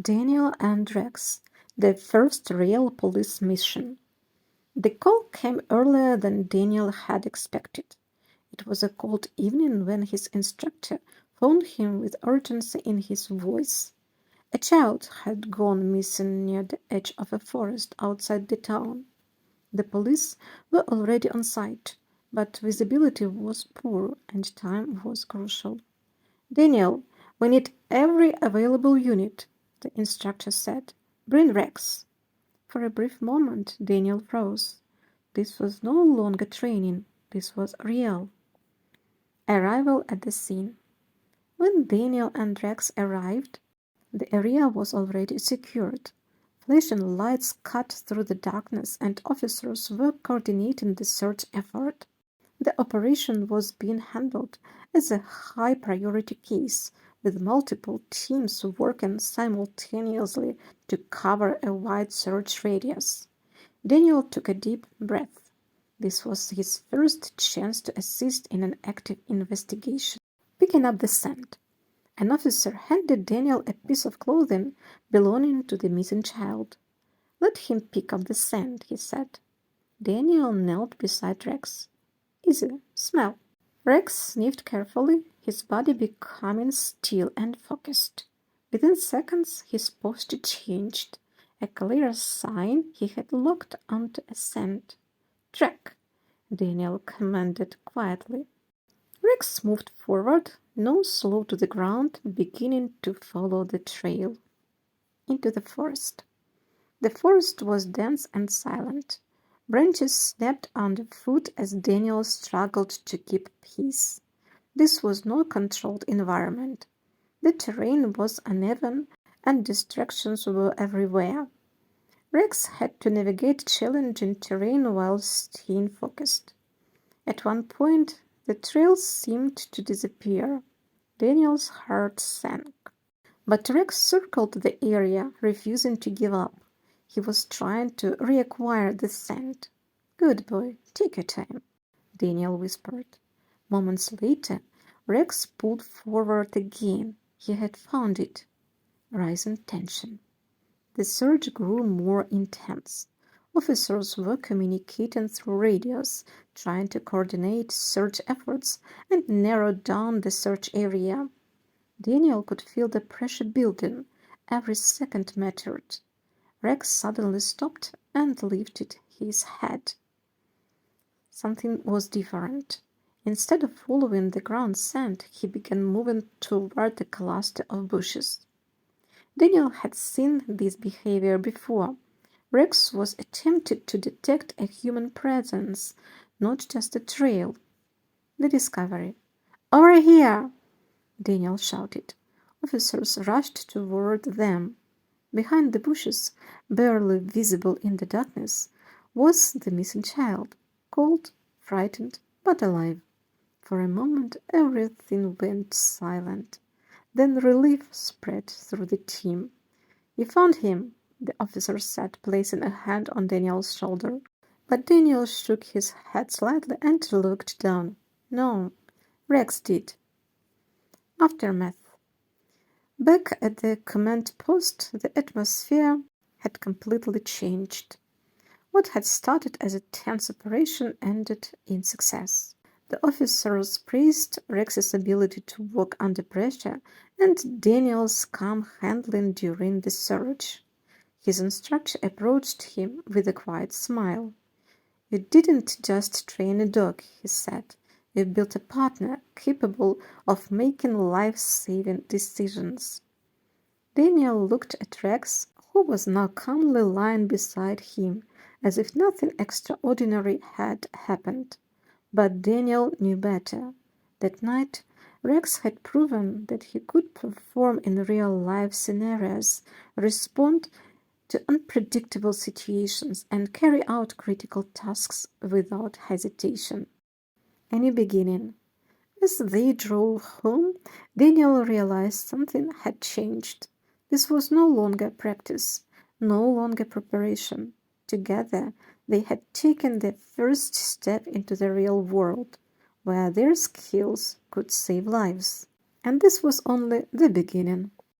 Daniel and Rex, their first real police mission. The call came earlier than Daniel had expected. It was a cold evening when his instructor phoned him with urgency in his voice. A child had gone missing near the edge of a forest outside the town. The police were already on site, but visibility was poor and time was crucial. Daniel, we need every available unit, the instructor said. Bring Rex. For a brief moment, Daniel froze. This was no longer training, this was real. Arrival at the scene. When Daniel and Rex arrived, the area was already secured. Flashing lights cut through the darkness and officers were coordinating the search effort. The operation was being handled as a high-priority case, with multiple teams working simultaneously to cover a wide search radius. Daniel took a deep breath. This was his first chance to assist in an active investigation. Picking up the scent, an officer handed Daniel a piece of clothing belonging to the missing child. "Let him pick up the scent," he said. Daniel knelt beside Rex. "Easy, smell." Rex sniffed carefully, his body becoming still and focused. Within seconds, his posture changed, a clear sign he had locked onto a scent. "Track," Daniel commanded quietly. Rex moved forward, nose low to the ground, beginning to follow the trail. Into the forest. The forest was dense and silent. Branches snapped underfoot as Daniel struggled to keep pace. This was no controlled environment. The terrain was uneven and distractions were everywhere. Rex had to navigate challenging terrain while staying focused. At one point, the trail seemed to disappear. Daniel's heart sank. But Rex circled the area, refusing to give up. He was trying to reacquire the scent. "Good boy, take your time," Daniel whispered. Moments later, Rex pulled forward again. He had found it. Rising tension. The search grew more intense. Officers were communicating through radios, trying to coordinate search efforts and narrow down the search area. Daniel could feel the pressure building. Every second mattered. Rex suddenly stopped and lifted his head. Something was different. Instead of following the ground scent, he began moving toward a cluster of bushes. Daniel had seen this behavior before. Rex was attempting to detect a human presence, not just a trail. The discovery. "Over here!" Daniel shouted. Officers rushed toward them. Behind the bushes, barely visible in the darkness, was the missing child, cold, frightened, but alive. For a moment everything went silent. Then relief spread through the team. "You found him," the officer said, placing a hand on Daniel's shoulder. But Daniel shook his head slightly and looked down. "No, Rex did." Aftermath. Back at the command post, the atmosphere had completely changed. What had started as a tense operation ended in success. The officers praised Rex's ability to work under pressure and Daniel's calm handling during the search. His instructor approached him with a quiet smile. "You didn't just train a dog," he said. "You built a partner capable of making life-saving decisions." Daniel looked at Rex, who was now calmly lying beside him, as if nothing extraordinary had happened. But Daniel knew better. That night, Rex had proven that he could perform in real-life scenarios, respond to unpredictable situations, and carry out critical tasks without hesitation. A new beginning. As they drove home, Daniel realized something had changed. This was no longer practice, no longer preparation. Together, they had taken their first step into the real world, where their skills could save lives. And this was only the beginning.